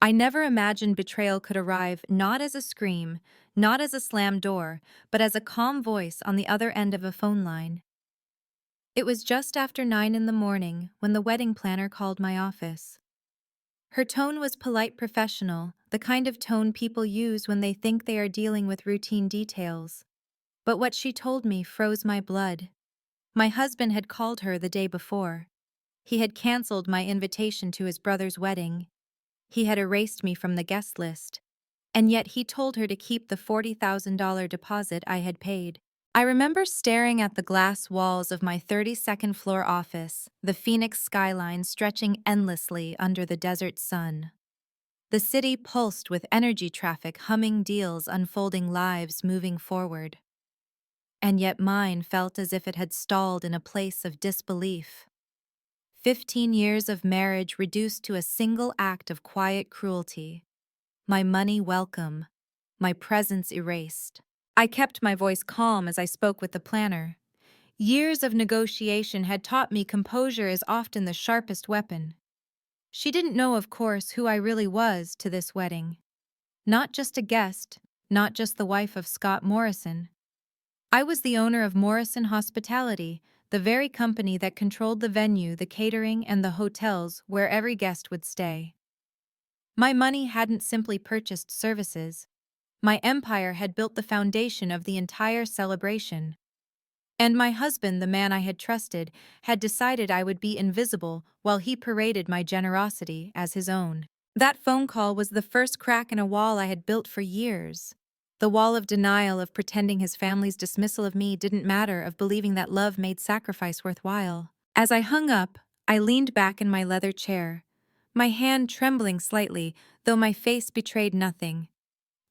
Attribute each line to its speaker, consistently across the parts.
Speaker 1: I never imagined betrayal could arrive not as a scream, not as a slammed door, but as a calm voice on the other end of a phone line. It was just after 9 in the morning when the wedding planner called my office. Her tone was polite professional, the kind of tone people use when they think they are dealing with routine details. But what she told me froze my blood. My husband had called her the day before. He had canceled my invitation to his brother's wedding. He had erased me from the guest list. And yet he told her to keep the $40,000 deposit I had paid. I remember staring at the glass walls of my 32nd floor office, the Phoenix skyline stretching endlessly under the desert sun. The city pulsed with energy traffic, humming deals, unfolding lives moving forward. And yet mine felt as if it had stalled in a place of disbelief. 15 years of marriage reduced to a single act of quiet cruelty. My money welcome, my presence erased. I kept my voice calm as I spoke with the planner. Years of negotiation had taught me composure is often the sharpest weapon. She didn't know, of course, who I really was to this wedding. Not just a guest, not just the wife of Scott Morrison. I was the owner of Morrison Hospitality, the very company that controlled the venue, the catering, and the hotels where every guest would stay. My money hadn't simply purchased services. My empire had built the foundation of the entire celebration. And my husband, the man I had trusted, had decided I would be invisible while he paraded my generosity as his own. That phone call was the first crack in a wall I had built for years. The wall of denial, of pretending his family's dismissal of me didn't matter, of believing that love made sacrifice worthwhile. As I hung up, I leaned back in my leather chair, my hand trembling slightly, though my face betrayed nothing.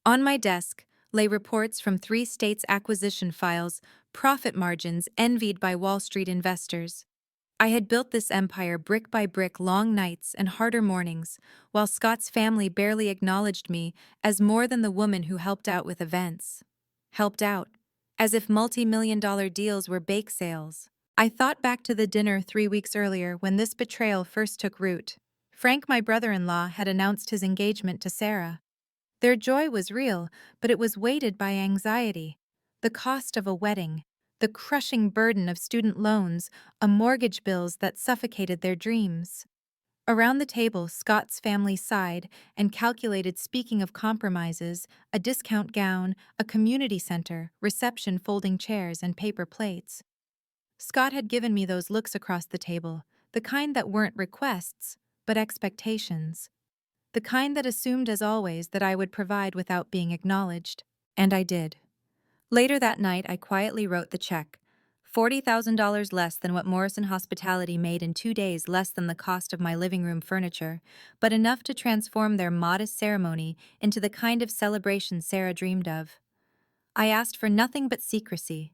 Speaker 1: On my desk lay reports from 3 states' acquisition files, profit margins envied by Wall Street investors. I had built this empire brick by brick, long nights and harder mornings, while Scott's family barely acknowledged me as more than the woman who helped out with events. Helped out, as if multi-million-dollar deals were bake sales. I thought back to the dinner 3 weeks earlier when this betrayal first took root. Frank, my brother-in-law, had announced his engagement to Sarah. Their joy was real, but it was weighted by anxiety. The cost of a wedding, the crushing burden of student loans, mortgage bills that suffocated their dreams. Around the table, Scott's family sighed and calculated, speaking of compromises, a discount gown, a community center, reception, folding chairs, and paper plates. Scott had given me those looks across the table, the kind that weren't requests, but expectations. The kind that assumed, as always, that I would provide without being acknowledged. And I did. Later that night, I quietly wrote the check. $40,000 less than what Morrison Hospitality made in 2 days, less than the cost of my living room furniture, but enough to transform their modest ceremony into the kind of celebration Sarah dreamed of. I asked for nothing but secrecy.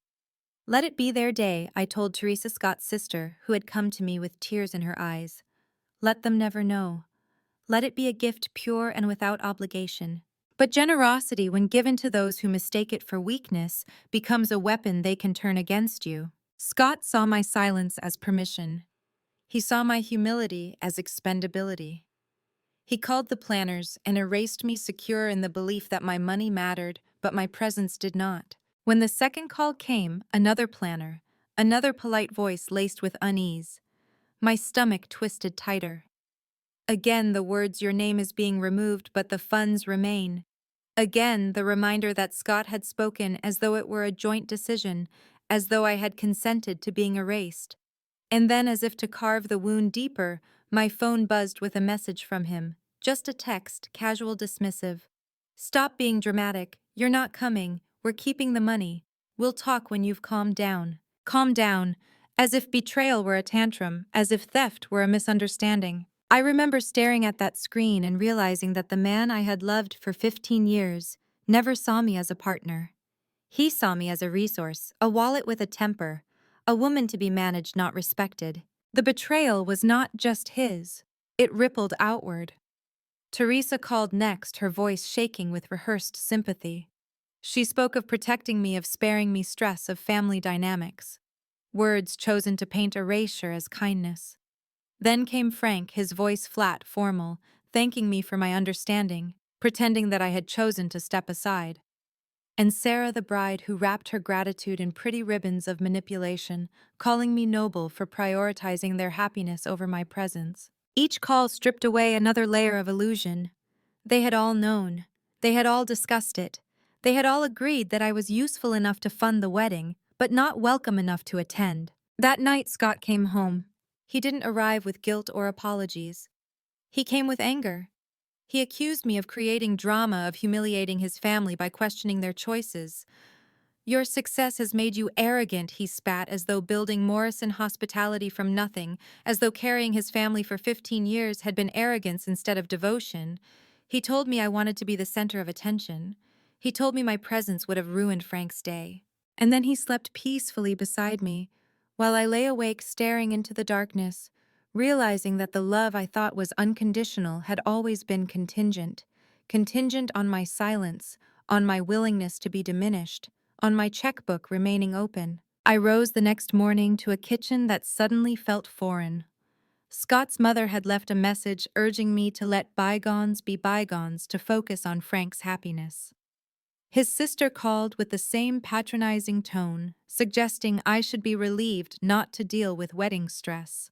Speaker 1: Let it be their day, I told Teresa, Scott's sister, who had come to me with tears in her eyes. Let them never know. Let it be a gift pure and without obligation. But generosity, when given to those who mistake it for weakness, becomes a weapon they can turn against you. Scott saw my silence as permission. He saw my humility as expendability. He called the planners and erased me, secure in the belief that my money mattered, but my presence did not. When the second call came, another planner, another polite voice laced with unease. My stomach twisted tighter. Again the words, "Your name is being removed, but the funds remain." Again the reminder that Scott had spoken as though it were a joint decision, as though I had consented to being erased. And then, as if to carve the wound deeper, my phone buzzed with a message from him. Just a text, casual, dismissive. "Stop being dramatic. You're not coming. We're keeping the money. We'll talk when you've calmed down." Calm down. As if betrayal were a tantrum, as if theft were a misunderstanding. I remember staring at that screen and realizing that the man I had loved for 15 years never saw me as a partner. He saw me as a resource, a wallet with a temper, a woman to be managed, not respected. The betrayal was not just his. It rippled outward. Teresa called next, her voice shaking with rehearsed sympathy. She spoke of protecting me, of sparing me stress, of family dynamics. Words chosen to paint erasure as kindness. Then came Frank, his voice flat, formal. thanking me for my understanding, pretending that I had chosen to step aside. And Sarah, the bride, who wrapped her gratitude in pretty ribbons of manipulation, calling me noble for prioritizing their happiness over my presence. Each call stripped away another layer of illusion. They had all known. They had all discussed it. They had all agreed that I was useful enough to fund the wedding, but not welcome enough to attend. That night, Scott came home. He didn't arrive with guilt or apologies. He came with anger. He accused me of creating drama, of humiliating his family by questioning their choices. "Your success has made you arrogant," he spat, as though building Morrison Hospitality from nothing, as though carrying his family for 15 years had been arrogance instead of devotion. He told me I wanted to be the center of attention. He told me my presence would have ruined Frank's day. And then he slept peacefully beside me, while I lay awake staring into the darkness, realizing that the love I thought was unconditional had always been contingent. Contingent on my silence, on my willingness to be diminished, on my checkbook remaining open. I rose the next morning to a kitchen that suddenly felt foreign. Scott's mother had left a message urging me to let bygones be bygones, to focus on Frank's happiness. His sister called with the same patronizing tone, suggesting I should be relieved not to deal with wedding stress.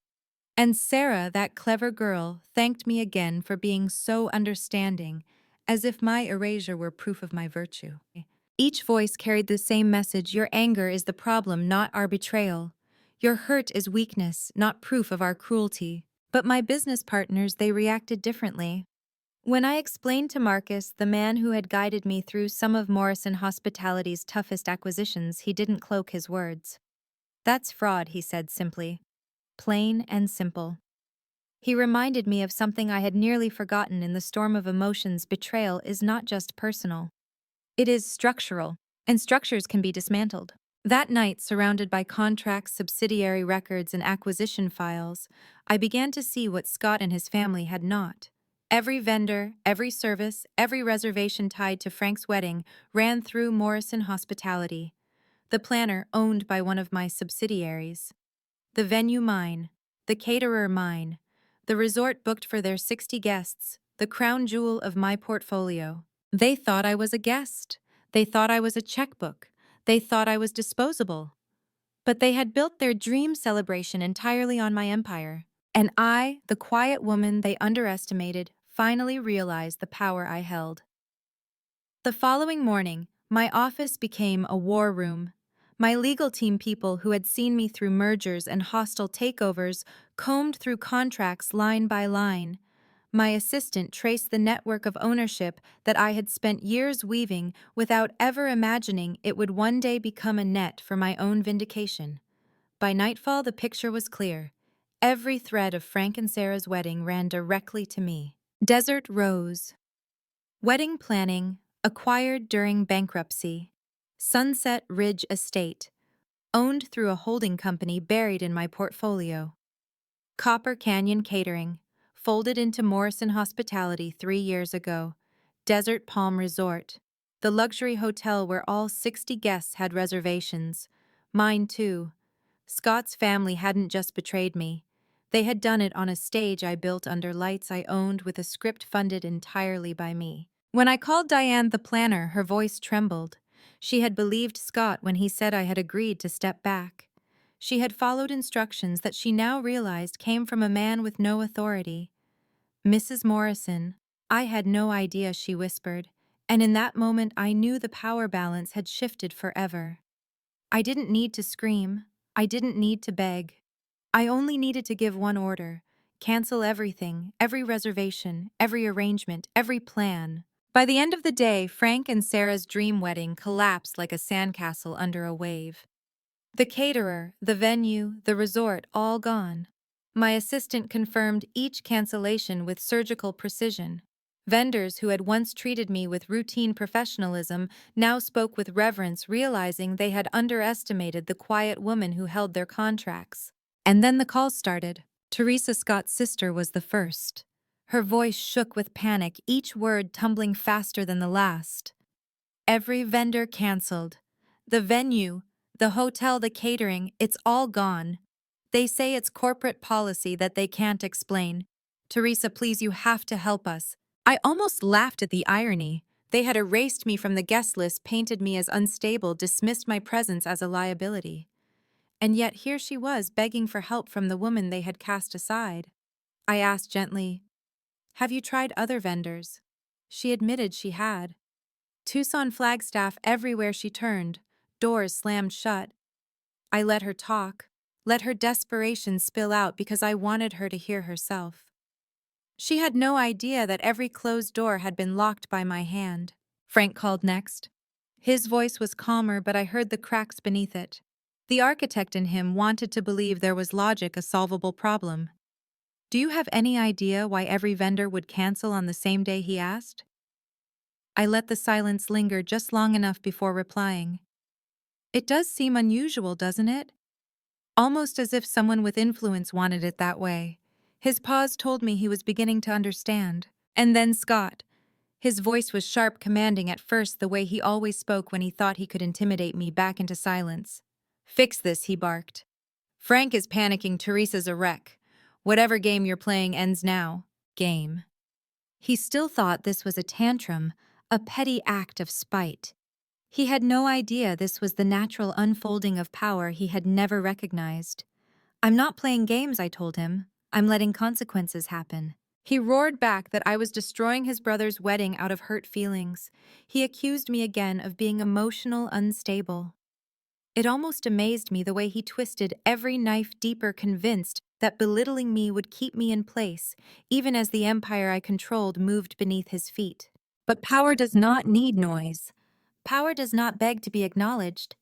Speaker 1: And Sarah, that clever girl, thanked me again for being so understanding, as if my erasure were proof of my virtue. Each voice carried the same message: your anger is the problem, not our betrayal. Your hurt is weakness, not proof of our cruelty. But my business partners, they reacted differently. When I explained to Marcus, the man who had guided me through some of Morrison Hospitality's toughest acquisitions, he didn't cloak his words. "That's fraud," he said simply. Plain and simple. He reminded me of something I had nearly forgotten in the storm of emotions. Betrayal is not just personal. It is structural, and structures can be dismantled. That night, surrounded by contracts, subsidiary records, and acquisition files, I began to see what Scott and his family had not. Every vendor, every service, every reservation tied to Frank's wedding ran through Morrison Hospitality. The planner owned by one of my subsidiaries. The venue mine. The caterer mine. The resort booked for their 60 guests, the crown jewel of my portfolio. They thought I was a guest. They thought I was a checkbook. They thought I was disposable. But they had built their dream celebration entirely on my empire. And I, the quiet woman they underestimated, finally realized the power I held. The following morning, my office became a war room. My legal team people who had seen me through mergers and hostile takeovers combed through contracts line by line. My assistant traced the network of ownership that I had spent years weaving without ever imagining it would one day become a net for my own vindication. By nightfall, the picture was clear. Every thread of Frank and Sarah's wedding ran directly to me. Desert Rose. Wedding planning, acquired during bankruptcy. Sunset Ridge Estate, owned through a holding company buried in my portfolio. Copper Canyon Catering, folded into Morrison Hospitality 3 years ago. Desert Palm Resort, the luxury hotel where all 60 guests had reservations. Mine too. Scott's family hadn't just betrayed me. They had done it on a stage I built under lights I owned, with a script funded entirely by me. When I called Diane, the planner, her voice trembled. She had believed Scott when he said I had agreed to step back. She had followed instructions that she now realized came from a man with no authority. "Mrs. Morrison, I had no idea," she whispered, and in that moment I knew the power balance had shifted forever. I didn't need to scream. I didn't need to beg. I only needed to give one order: cancel everything, every reservation, every arrangement, every plan. By the end of the day, Frank and Sarah's dream wedding collapsed like a sandcastle under a wave. The caterer, the venue, the resort, all gone. My assistant confirmed each cancellation with surgical precision. Vendors who had once treated me with routine professionalism now spoke with reverence, realizing they had underestimated the quiet woman who held their contracts. And then the calls started. Teresa, Scott's sister, was the first. Her voice shook with panic, each word tumbling faster than the last. "Every vendor canceled. The venue, the hotel, the catering, it's all gone. They say it's corporate policy that they can't explain. Teresa, please, you have to help us. I almost laughed at the irony. They had erased me from the guest list, painted me as unstable, dismissed my presence as a liability. And yet here she was, begging for help from the woman they had cast aside. I asked gently, "Have you tried other vendors?" She admitted she had. Tucson Flagstaff everywhere she turned, doors slammed shut. I let her talk, let her desperation spill out because I wanted her to hear herself. She had no idea that every closed door had been locked by my hand. Frank called next. His voice was calmer, but I heard the cracks beneath it. The architect in him wanted to believe there was logic, a solvable problem. "Do you have any idea why every vendor would cancel on the same day?" he asked. I let the silence linger just long enough before replying. "It does seem unusual, doesn't it?" Almost as if someone with influence wanted it that way. His pause told me he was beginning to understand. And then Scott. His voice was sharp, commanding at first, the way he always spoke when he thought he could intimidate me back into silence. "Fix this," he barked. "Frank is panicking. Teresa's a wreck. Whatever game you're playing ends now." Game. He still thought this was a tantrum, a petty act of spite. He had no idea this was the natural unfolding of power he had never recognized. "I'm not playing games," I told him. "I'm letting consequences happen." He roared back that I was destroying his brother's wedding out of hurt feelings. He accused me again of being emotional, unstable. It almost amazed me the way he twisted every knife deeper, convinced that belittling me would keep me in place, even as the empire I controlled moved beneath his feet. But power does not need noise. Power does not beg to be acknowledged.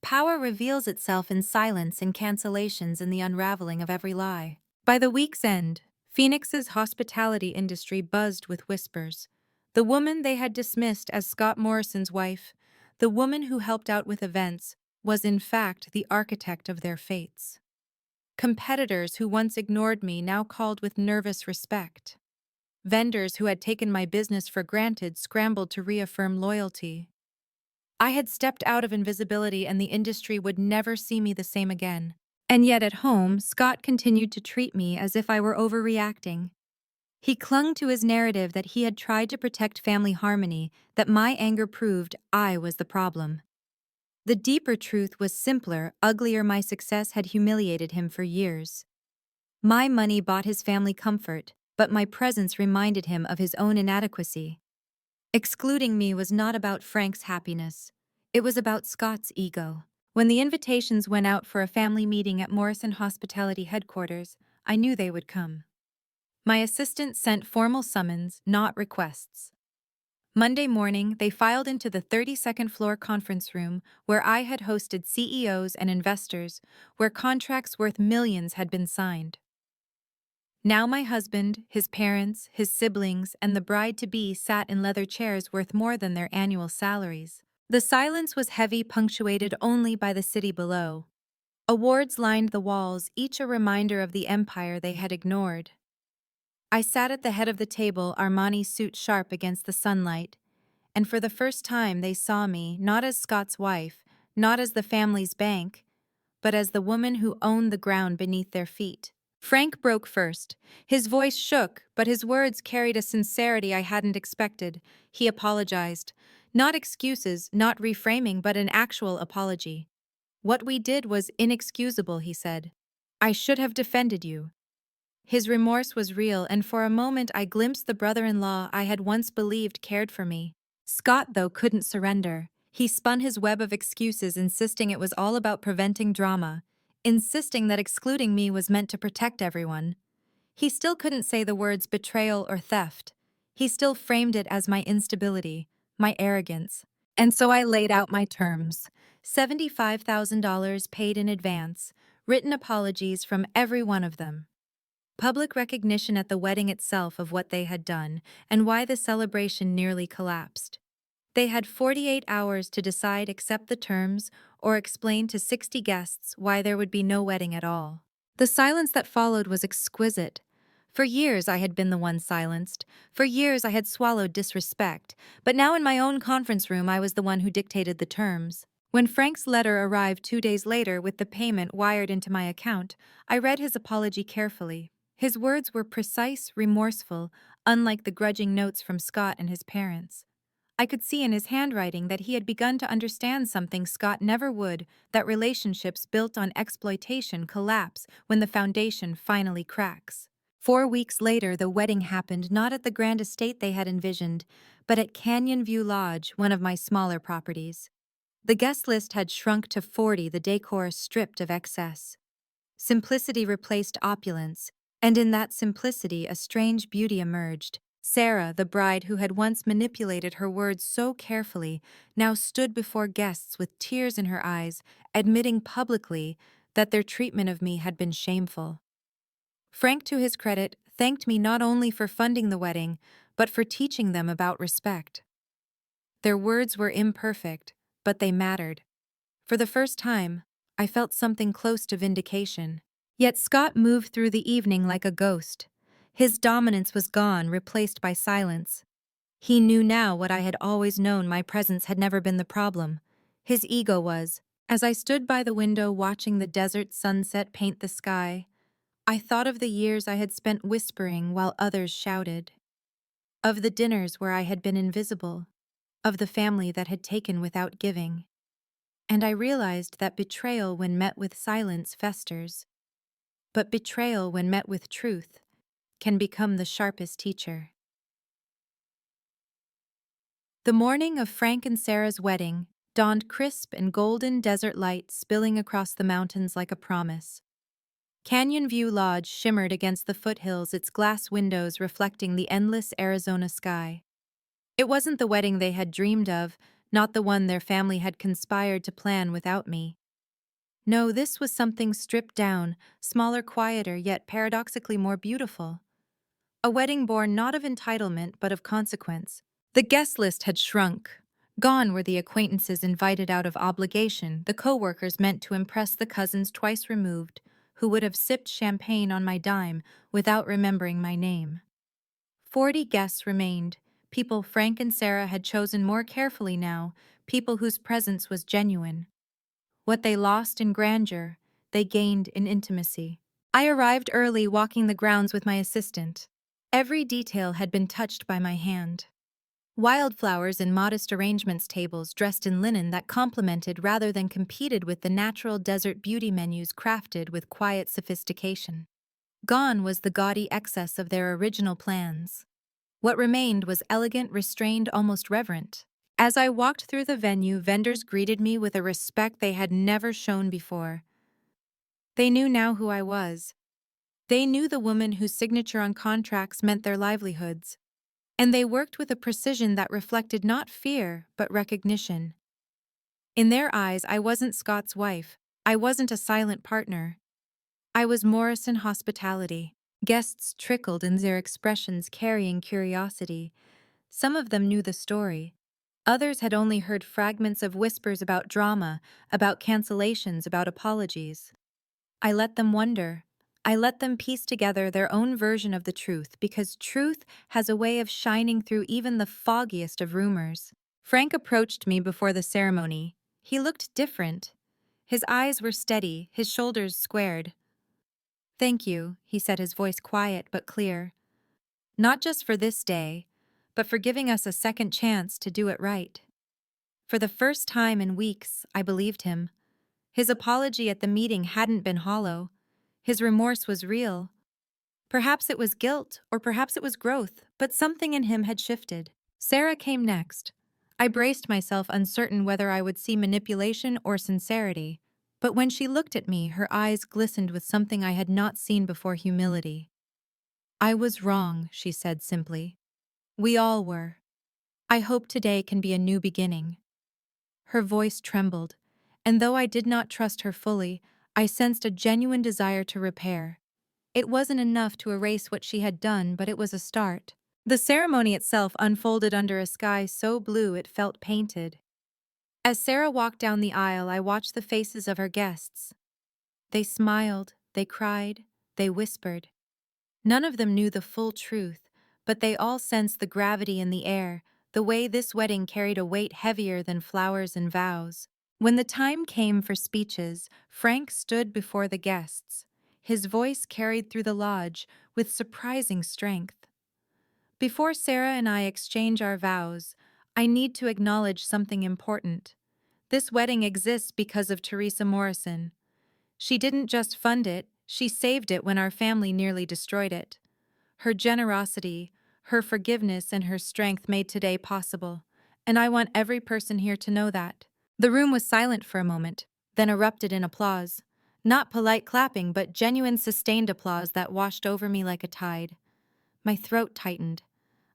Speaker 1: Power reveals itself in silence, in cancellations, in the unraveling of every lie. By the week's end, Phoenix's hospitality industry buzzed with whispers. The woman they had dismissed as Scott Morrison's wife, the woman who helped out with events, was in fact the architect of their fates. Competitors who once ignored me now called with nervous respect. Vendors who had taken my business for granted scrambled to reaffirm loyalty. I had stepped out of invisibility, and the industry would never see me the same again. And yet at home, Scott continued to treat me as if I were overreacting. He clung to his narrative that he had tried to protect family harmony, that my anger proved I was the problem. The deeper truth was simpler, uglier. My success had humiliated him for years. My money bought his family comfort, but my presence reminded him of his own inadequacy. Excluding me was not about Frank's happiness. It was about Scott's ego. When the invitations went out for a family meeting at Morrison Hospitality headquarters, I knew they would come. My assistant sent formal summons, not requests. Monday morning, they filed into the 32nd floor conference room where I had hosted CEOs and investors, where contracts worth millions had been signed. Now my husband, his parents, his siblings, and the bride-to-be sat in leather chairs worth more than their annual salaries. The silence was heavy, punctuated only by the city below. Awards lined the walls, each a reminder of the empire they had ignored. I sat at the head of the table, Armani suit sharp against the sunlight, and for the first time they saw me not as Scott's wife, not as the family's bank, but as the woman who owned the ground beneath their feet. Frank broke first. His voice shook, but his words carried a sincerity I hadn't expected. He apologized. Not excuses, not reframing, but an actual apology. "What we did was inexcusable," he said. "I should have defended you." His remorse was real, and for a moment I glimpsed the brother-in-law I had once believed cared for me. Scott, though, couldn't surrender. He spun his web of excuses, insisting it was all about preventing drama, insisting that excluding me was meant to protect everyone. He still couldn't say the words betrayal or theft. He still framed it as my instability, my arrogance. And so I laid out my terms. $75,000 paid in advance, written apologies from every one of them. Public recognition at the wedding itself of what they had done and why the celebration nearly collapsed. They had 48 hours to decide, accept the terms, or explain to 60 guests why there would be no wedding at all. The silence that followed was exquisite. For years I had been the one silenced. For years I had swallowed disrespect. But now in my own conference room I was the one who dictated the terms. When Frank's letter arrived 2 days later with the payment wired into my account, I read his apology carefully. His words were precise, remorseful, unlike the grudging notes from Scott and his parents. I could see in his handwriting that he had begun to understand something Scott never would, that relationships built on exploitation collapse when the foundation finally cracks. 4 weeks later, the wedding happened not at the grand estate they had envisioned, but at Canyon View Lodge, one of my smaller properties. The guest list had shrunk to 40, the decor stripped of excess. Simplicity replaced opulence, and in that simplicity a strange beauty emerged. Sarah, the bride who had once manipulated her words so carefully, now stood before guests with tears in her eyes, admitting publicly that their treatment of me had been shameful. Frank, to his credit, thanked me not only for funding the wedding, but for teaching them about respect. Their words were imperfect, but they mattered. For the first time, I felt something close to vindication. Yet Scott moved through the evening like a ghost. His dominance was gone, replaced by silence. He knew now what I had always known: my presence had never been the problem. His ego was. As I stood by the window watching the desert sunset paint the sky, I thought of the years I had spent whispering while others shouted. Of the dinners where I had been invisible. Of the family that had taken without giving. And I realized that betrayal when met with silence festers. But betrayal when met with truth can become the sharpest teacher. The morning of Frank and Sarah's wedding dawned crisp and golden, desert light spilling across the mountains like a promise. Canyon View Lodge shimmered against the foothills, its glass windows reflecting the endless Arizona sky. It wasn't the wedding they had dreamed of, not the one their family had conspired to plan without me. No, this was something stripped down, smaller, quieter, yet paradoxically more beautiful. A wedding born not of entitlement but of consequence. The guest list had shrunk. Gone were the acquaintances invited out of obligation, the co-workers meant to impress the cousins twice removed, who would have sipped champagne on my dime without remembering my name. 40 guests remained, people Frank and Sarah had chosen more carefully now, people whose presence was genuine. What they lost in grandeur, they gained in intimacy. I arrived early, walking the grounds with my assistant. Every detail had been touched by my hand. Wildflowers in modest arrangements, tables dressed in linen that complemented rather than competed with the natural desert beauty, menus crafted with quiet sophistication. Gone was the gaudy excess of their original plans. What remained was elegant, restrained, almost reverent. As I walked through the venue, vendors greeted me with a respect they had never shown before. They knew now who I was. They knew the woman whose signature on contracts meant their livelihoods. And they worked with a precision that reflected not fear, but recognition. In their eyes, I wasn't Scott's wife. I wasn't a silent partner. I was Morrison hospitality. Guests trickled in, their expressions carrying curiosity. Some of them knew the story. Others had only heard fragments of whispers about drama, about cancellations, about apologies. I let them wonder. I let them piece together their own version of the truth, because truth has a way of shining through even the foggiest of rumors. Frank approached me before the ceremony. He looked different. His eyes were steady, his shoulders squared. "Thank you," he said, his voice quiet but clear. "Not just for this day, but for giving us a second chance to do it right." For the first time in weeks, I believed him. His apology at the meeting hadn't been hollow. His remorse was real. Perhaps it was guilt, or perhaps it was growth, but something in him had shifted. Sarah came next. I braced myself, uncertain whether I would see manipulation or sincerity. But when she looked at me, her eyes glistened with something I had not seen before: humility. "I was wrong," she said simply. "We all were. I hope today can be a new beginning." Her voice trembled, and though I did not trust her fully, I sensed a genuine desire to repair. It wasn't enough to erase what she had done, but it was a start. The ceremony itself unfolded under a sky so blue it felt painted. As Sarah walked down the aisle, I watched the faces of her guests. They smiled, they cried, they whispered. None of them knew the full truth, but they all sensed the gravity in the air, the way this wedding carried a weight heavier than flowers and vows. When the time came for speeches, Frank stood before the guests. His voice carried through the lodge with surprising strength. Before Sarah and I exchange our vows, I need to acknowledge something important. This wedding exists because of Teresa Morrison. She didn't just fund it, she saved it when our family nearly destroyed it. Her generosity, her forgiveness, and her strength made today possible, and I want every person here to know that. The room was silent for a moment, then erupted in applause. Not polite clapping, but genuine sustained applause that washed over me like a tide. My throat tightened.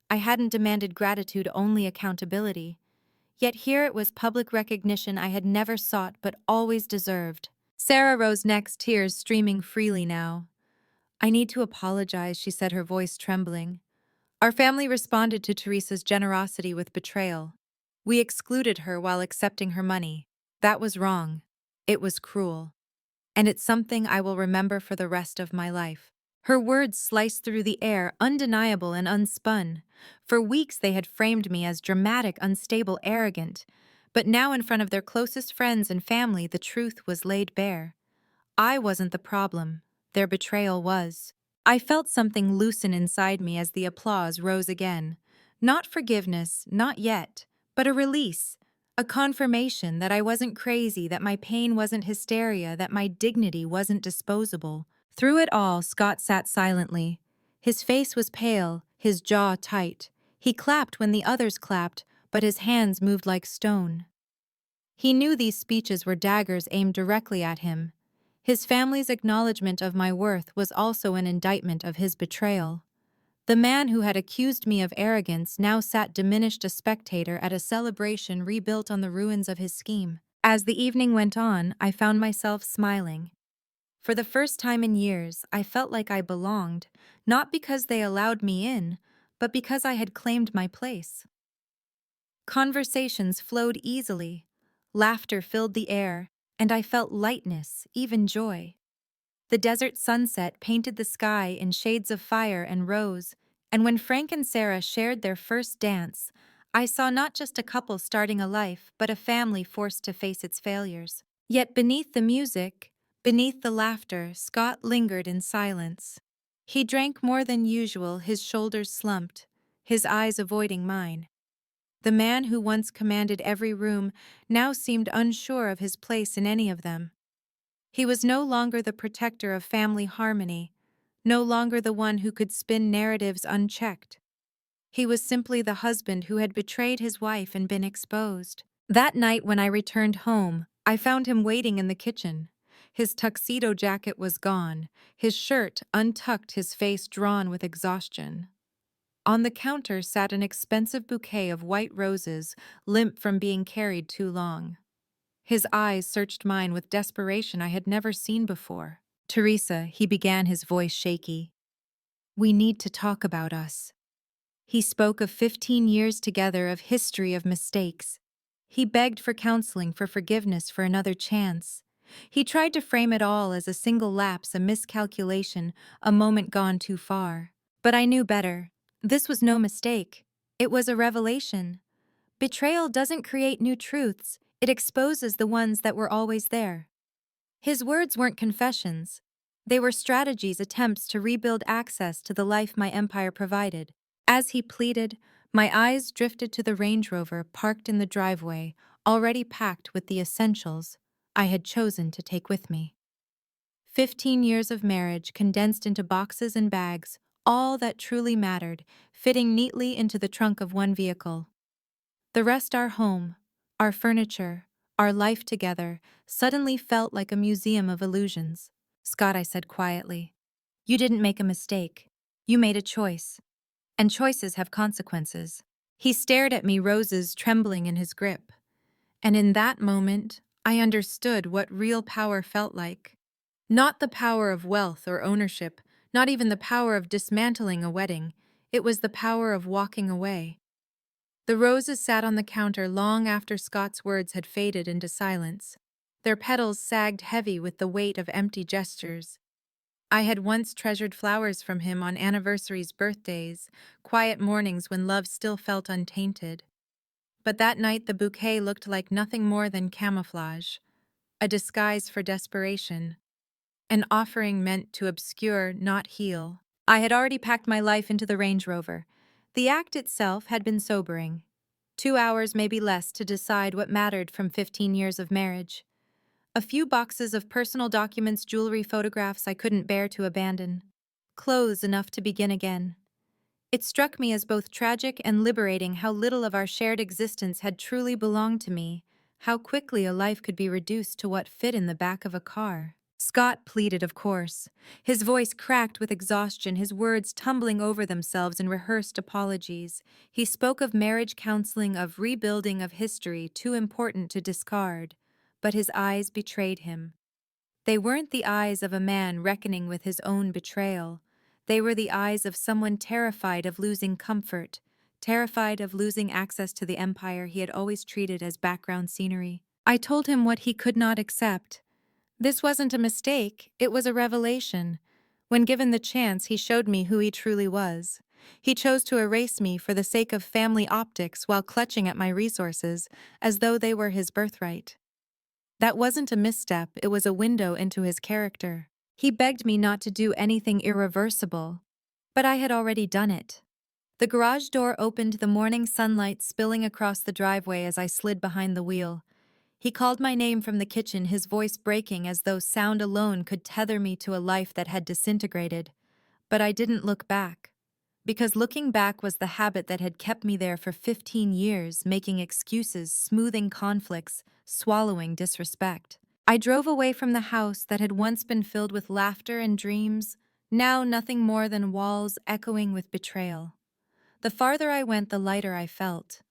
Speaker 1: I hadn't demanded gratitude, only accountability. Yet here it was public recognition I had never sought but always deserved. Sarah rose next, tears streaming freely now. "I need to apologize," she said, her voice trembling. "Our family responded to Teresa's generosity with betrayal. We excluded her while accepting her money. That was wrong. It was cruel. And it's something I will remember for the rest of my life." Her words sliced through the air, undeniable and unspun. For weeks they had framed me as dramatic, unstable, arrogant. But now in front of their closest friends and family, the truth was laid bare. I wasn't the problem. Their betrayal was. I felt something loosen inside me as the applause rose again. Not forgiveness, not yet, but a release. A confirmation that I wasn't crazy, that my pain wasn't hysteria, that my dignity wasn't disposable. Through it all, Scott sat silently. His face was pale, his jaw tight. He clapped when the others clapped, but his hands moved like stone. He knew these speeches were daggers aimed directly at him. His family's acknowledgement of my worth was also an indictment of his betrayal. The man who had accused me of arrogance now sat diminished, a spectator at a celebration rebuilt on the ruins of his scheme. As the evening went on, I found myself smiling. For the first time in years, I felt like I belonged, not because they allowed me in, but because I had claimed my place. Conversations flowed easily. Laughter filled the air, and I felt lightness, even joy. The desert sunset painted the sky in shades of fire and rose, and when Frank and Sarah shared their first dance, I saw not just a couple starting a life, but a family forced to face its failures. Yet beneath the music, beneath the laughter, Scott lingered in silence. He drank more than usual, his shoulders slumped, his eyes avoiding mine. The man who once commanded every room now seemed unsure of his place in any of them. He was no longer the protector of family harmony, no longer the one who could spin narratives unchecked. He was simply the husband who had betrayed his wife and been exposed. That night when I returned home, I found him waiting in the kitchen. His tuxedo jacket was gone, his shirt untucked, his face drawn with exhaustion. On the counter sat an expensive bouquet of white roses, limp from being carried too long. His eyes searched mine with desperation I had never seen before. "Teresa," he began, his voice shaky. "We need to talk about us." He spoke of 15 years together, of history, of mistakes. He begged for counseling, for forgiveness, for another chance. He tried to frame it all as a single lapse, a miscalculation, a moment gone too far. But I knew better. This was no mistake. It was a revelation. Betrayal doesn't create new truths, it exposes the ones that were always there. His words weren't confessions. They were strategies, attempts to rebuild access to the life my empire provided. As he pleaded, my eyes drifted to the Range Rover parked in the driveway, already packed with the essentials I had chosen to take with me. 15 years of marriage condensed into boxes and bags, all that truly mattered, fitting neatly into the trunk of one vehicle. The rest, our home, our furniture, our life together, suddenly felt like a museum of illusions. "Scott," I said quietly, "you didn't make a mistake. You made a choice. And choices have consequences." He stared at me, roses trembling in his grip. And in that moment, I understood what real power felt like. Not the power of wealth or ownership, not even the power of dismantling a wedding. It was the power of walking away. The roses sat on the counter long after Scott's words had faded into silence. Their petals sagged heavy with the weight of empty gestures. I had once treasured flowers from him on anniversaries, birthdays, quiet mornings when love still felt untainted. But that night the bouquet looked like nothing more than camouflage, a disguise for desperation. An offering meant to obscure, not heal. I had already packed my life into the Range Rover. The act itself had been sobering. 2 hours, maybe less, to decide what mattered from 15 years of marriage. A few boxes of personal documents, jewelry, photographs I couldn't bear to abandon. Clothes enough to begin again. It struck me as both tragic and liberating how little of our shared existence had truly belonged to me, how quickly a life could be reduced to what fit in the back of a car. Scott pleaded, of course. His voice cracked with exhaustion, his words tumbling over themselves in rehearsed apologies. He spoke of marriage counseling, of rebuilding, of history too important to discard. But his eyes betrayed him. They weren't the eyes of a man reckoning with his own betrayal. They were the eyes of someone terrified of losing comfort, terrified of losing access to the empire he had always treated as background scenery. I told him what he could not accept. This wasn't a mistake, it was a revelation. When given the chance, he showed me who he truly was. He chose to erase me for the sake of family optics while clutching at my resources, as though they were his birthright. That wasn't a misstep, it was a window into his character. He begged me not to do anything irreversible, but I had already done it. The garage door opened, the morning sunlight spilling across the driveway as I slid behind the wheel. He called my name from the kitchen, his voice breaking as though sound alone could tether me to a life that had disintegrated. But I didn't look back. Because looking back was the habit that had kept me there for 15 years, making excuses, smoothing conflicts, swallowing disrespect. I drove away from the house that had once been filled with laughter and dreams, now nothing more than walls echoing with betrayal. The farther I went, the lighter I felt.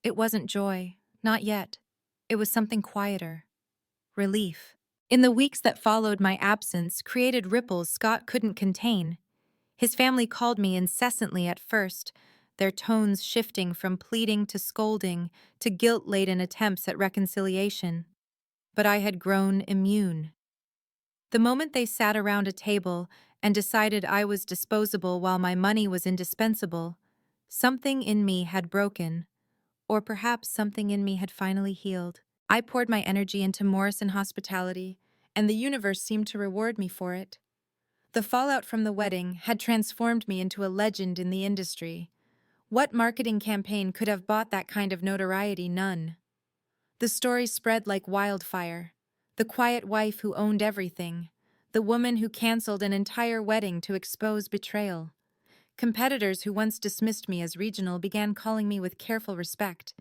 Speaker 1: It wasn't joy, not yet. It was something quieter. Relief. In the weeks that followed, my absence created ripples Scott couldn't contain. His family called me incessantly at first, their tones shifting from pleading to scolding to guilt-laden attempts at reconciliation. But I had grown immune. The moment they sat around a table and decided I was disposable while my money was indispensable, something in me had broken, or perhaps something in me had finally healed. I poured my energy into Morrison hospitality, and the universe seemed to reward me for it. The fallout from the wedding had transformed me into a legend in the industry. What marketing campaign could have bought that kind of notoriety? None. The story spread like wildfire. The quiet wife who owned everything. The woman who canceled an entire wedding to expose betrayal. Competitors who once dismissed me as regional began calling me with careful respect.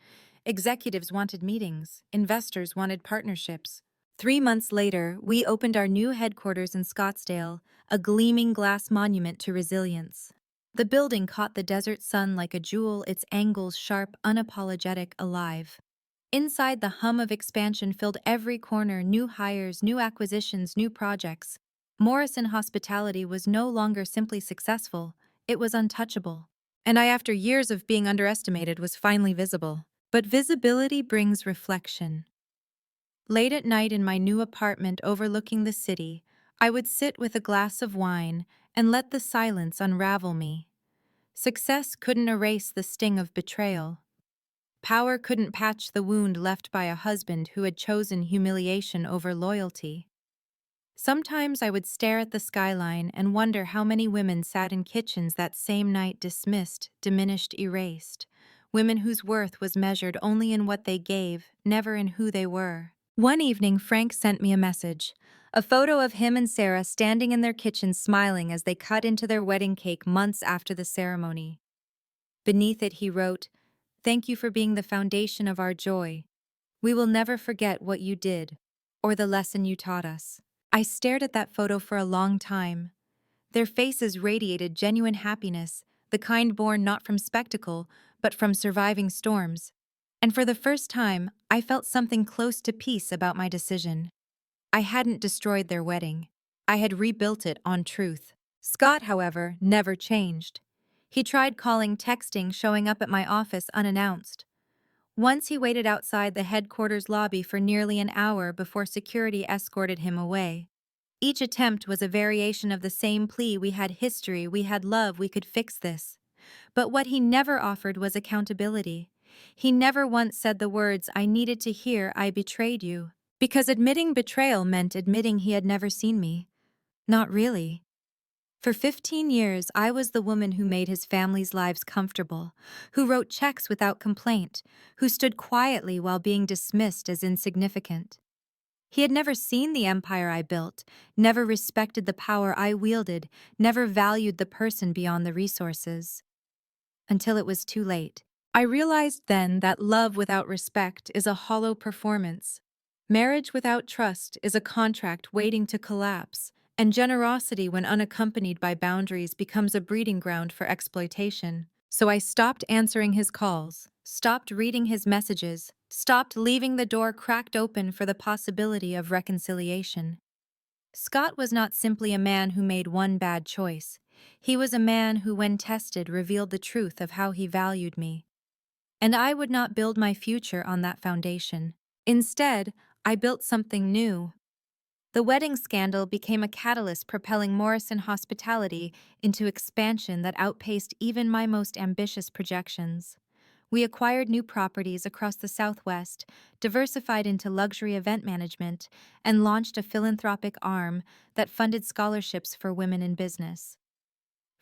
Speaker 1: Executives wanted meetings. Investors wanted partnerships. 3 months later, we opened our new headquarters in Scottsdale, a gleaming glass monument to resilience. The building caught the desert sun like a jewel, its angles sharp, unapologetic, alive. Inside, the hum of expansion filled every corner, new hires, new acquisitions, new projects. Morrison Hospitality was no longer simply successful, it was untouchable. And I, after years of being underestimated, was finally visible. But visibility brings reflection. Late at night in my new apartment overlooking the city, I would sit with a glass of wine and let the silence unravel me. Success couldn't erase the sting of betrayal. Power couldn't patch the wound left by a husband who had chosen humiliation over loyalty. Sometimes I would stare at the skyline and wonder how many women sat in kitchens that same night, dismissed, diminished, erased. Women whose worth was measured only in what they gave, never in who they were. One evening, Frank sent me a message, a photo of him and Sarah standing in their kitchen smiling as they cut into their wedding cake months after the ceremony. Beneath it, he wrote, "Thank you for being the foundation of our joy. We will never forget what you did, or the lesson you taught us." I stared at that photo for a long time. Their faces radiated genuine happiness, the kind born not from spectacle, but from surviving storms. And for the first time, I felt something close to peace about my decision. I hadn't destroyed their wedding. I had rebuilt it on truth. Scott, however, never changed. He tried calling, texting, showing up at my office unannounced. Once he waited outside the headquarters lobby for nearly an hour before security escorted him away. Each attempt was a variation of the same plea: we had history, we had love, we could fix this. But what he never offered was accountability. He never once said the words I needed to hear: "I betrayed you." Because admitting betrayal meant admitting he had never seen me. Not really. For 15 years, I was the woman who made his family's lives comfortable, who wrote checks without complaint, who stood quietly while being dismissed as insignificant. He had never seen the empire I built, never respected the power I wielded, never valued the person beyond the resources. Until it was too late. I realized then that love without respect is a hollow performance. Marriage without trust is a contract waiting to collapse, and generosity when unaccompanied by boundaries becomes a breeding ground for exploitation. So I stopped answering his calls, stopped reading his messages, stopped leaving the door cracked open for the possibility of reconciliation. Scott was not simply a man who made one bad choice. He was a man who, when tested, revealed the truth of how he valued me. And I would not build my future on that foundation. Instead, I built something new. The wedding scandal became a catalyst propelling Morrison Hospitality into expansion that outpaced even my most ambitious projections. We acquired new properties across the Southwest, diversified into luxury event management, and launched a philanthropic arm that funded scholarships for women in business.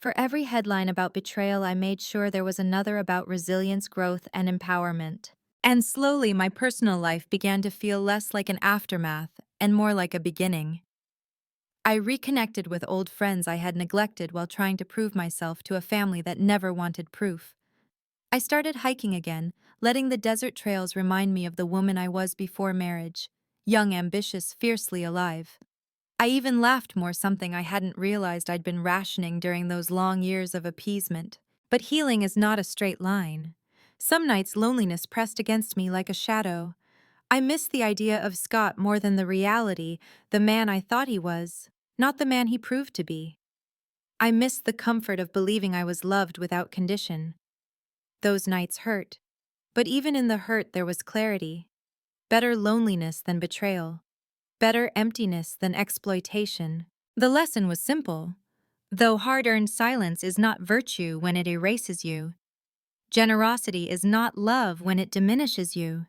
Speaker 1: For every headline about betrayal, I made sure there was another about resilience, growth, and empowerment. And slowly, my personal life began to feel less like an aftermath and more like a beginning. I reconnected with old friends I had neglected while trying to prove myself to a family that never wanted proof. I started hiking again, letting the desert trails remind me of the woman I was before marriage, young, ambitious, fiercely alive. I even laughed more, something I hadn't realized I'd been rationing during those long years of appeasement. But healing is not a straight line. Some nights loneliness pressed against me like a shadow. I missed the idea of Scott more than the reality, the man I thought he was, not the man he proved to be. I missed the comfort of believing I was loved without condition. Those nights hurt. But even in the hurt there was clarity. Better loneliness than betrayal. Better emptiness than exploitation. The lesson was simple. Though hard-earned silence is not virtue when it erases you, generosity is not love when it diminishes you,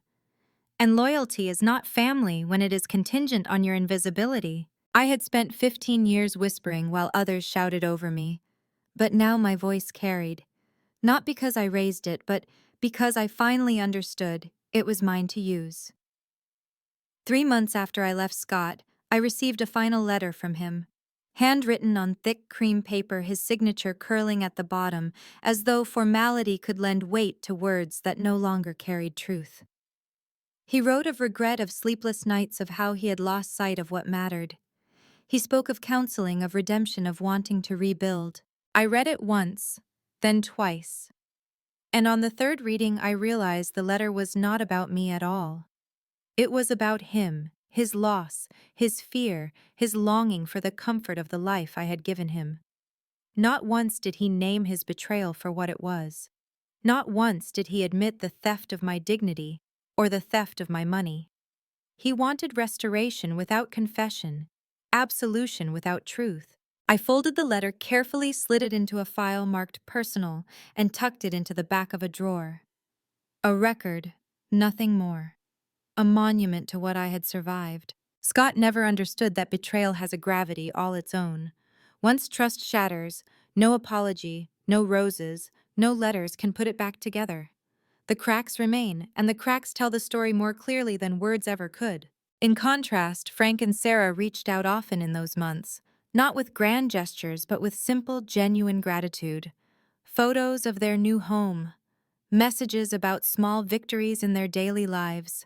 Speaker 1: and loyalty is not family when it is contingent on your invisibility. I had spent 15 years whispering while others shouted over me, but now my voice carried. Not because I raised it, but because I finally understood it was mine to use. 3 months after I left Scott, I received a final letter from him. Handwritten on thick cream paper, his signature curling at the bottom, as though formality could lend weight to words that no longer carried truth. He wrote of regret, of sleepless nights, of how he had lost sight of what mattered. He spoke of counseling, of redemption, of wanting to rebuild. I read it once, then twice. And on the third reading, I realized the letter was not about me at all. It was about him, his loss, his fear, his longing for the comfort of the life I had given him. Not once did he name his betrayal for what it was. Not once did he admit the theft of my dignity or the theft of my money. He wanted restoration without confession, absolution without truth. I folded the letter carefully, slid it into a file marked personal, and tucked it into the back of a drawer. A record, nothing more. A monument to what I had survived. Scott never understood that betrayal has a gravity all its own. Once trust shatters, no apology, no roses, no letters can put it back together. The cracks remain, and the cracks tell the story more clearly than words ever could. In contrast, Frank and Sarah reached out often in those months, not with grand gestures but with simple, genuine gratitude. Photos of their new home, messages about small victories in their daily lives,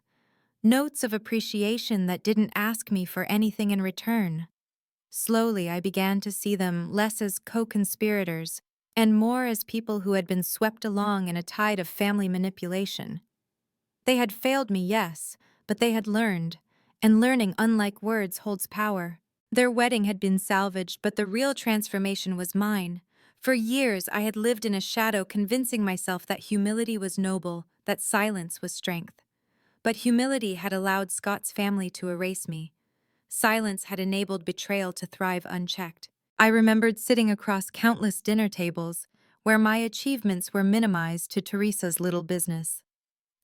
Speaker 1: notes of appreciation that didn't ask me for anything in return. Slowly, I began to see them less as co-conspirators and more as people who had been swept along in a tide of family manipulation. They had failed me, yes, but they had learned, and learning, unlike words, holds power. Their wedding had been salvaged, but the real transformation was mine. For years, I had lived in a shadow, convincing myself that humility was noble, that silence was strength. But humility had allowed Scott's family to erase me. Silence had enabled betrayal to thrive unchecked. I remembered sitting across countless dinner tables, where my achievements were minimized to Teresa's little business.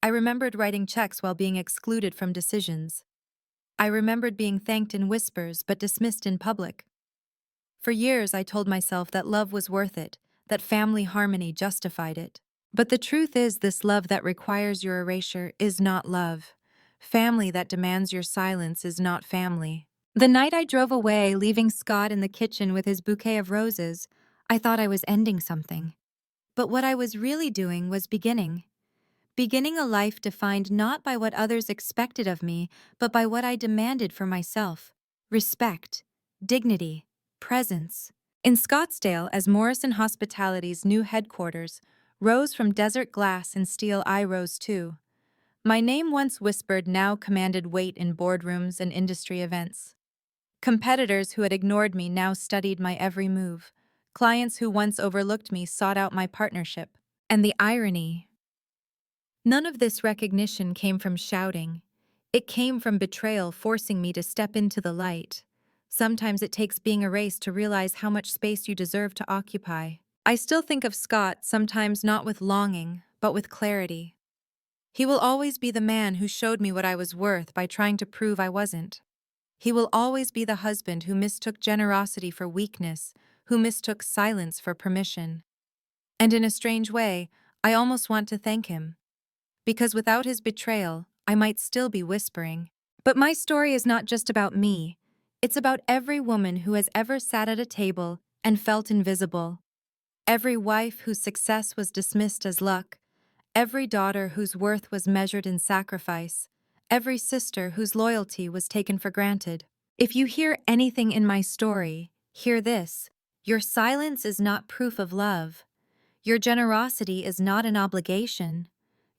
Speaker 1: I remembered writing checks while being excluded from decisions. I remembered being thanked in whispers but dismissed in public. For years, I told myself that love was worth it, that family harmony justified it. But the truth is, this love that requires your erasure is not love. Family that demands your silence is not family. The night I drove away, leaving Scott in the kitchen with his bouquet of roses, I thought I was ending something. But what I was really doing was beginning. Beginning a life defined not by what others expected of me, but by what I demanded for myself: respect, dignity, presence. In Scottsdale, as Morrison Hospitality's new headquarters rose from desert glass and steel, I rose too. My name, once whispered, now commanded weight in boardrooms and industry events. Competitors who had ignored me now studied my every move. Clients who once overlooked me sought out my partnership. And the irony: none of this recognition came from shouting. It came from betrayal, forcing me to step into the light. Sometimes it takes being erased to realize how much space you deserve to occupy. I still think of Scott, sometimes not with longing, but with clarity. He will always be the man who showed me what I was worth by trying to prove I wasn't. He will always be the husband who mistook generosity for weakness, who mistook silence for permission. And in a strange way, I almost want to thank him. Because without his betrayal, I might still be whispering. But my story is not just about me. It's about every woman who has ever sat at a table and felt invisible. Every wife whose success was dismissed as luck. Every daughter whose worth was measured in sacrifice. Every sister whose loyalty was taken for granted. If you hear anything in my story, hear this: your silence is not proof of love. Your generosity is not an obligation.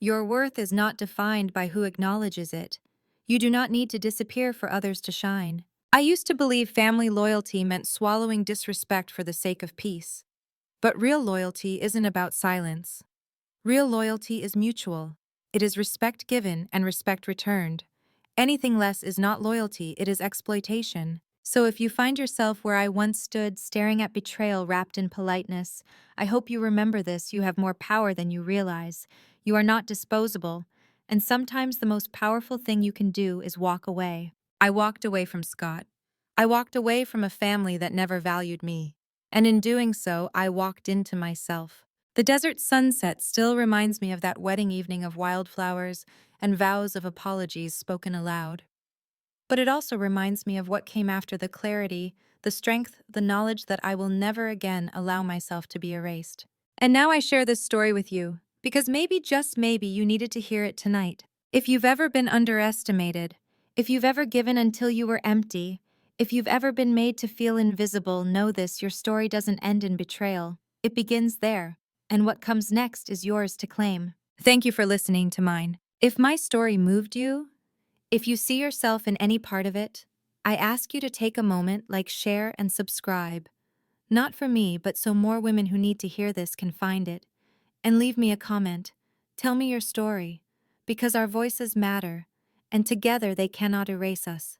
Speaker 1: Your worth is not defined by who acknowledges it. You do not need to disappear for others to shine. I used to believe family loyalty meant swallowing disrespect for the sake of peace. But real loyalty isn't about silence. Real loyalty is mutual. It is respect given and respect returned. Anything less is not loyalty, it is exploitation. So if you find yourself where I once stood, staring at betrayal wrapped in politeness, I hope you remember this: you have more power than you realize. You are not disposable. And sometimes the most powerful thing you can do is walk away. I walked away from Scott. I walked away from a family that never valued me. And in doing so, I walked into myself. The desert sunset still reminds me of that wedding evening of wildflowers and vows of apologies spoken aloud. But it also reminds me of what came after: the clarity, the strength, the knowledge that I will never again allow myself to be erased. And now I share this story with you, because maybe, just maybe, you needed to hear it tonight. If you've ever been underestimated, if you've ever given until you were empty, if you've ever been made to feel invisible, know this: your story doesn't end in betrayal. It begins there, and what comes next is yours to claim. Thank you for listening to mine. If my story moved you, if you see yourself in any part of it, I ask you to take a moment, like, share, and subscribe. Not for me, but so more women who need to hear this can find it. And leave me a comment. Tell me your story, because our voices matter, and together they cannot erase us.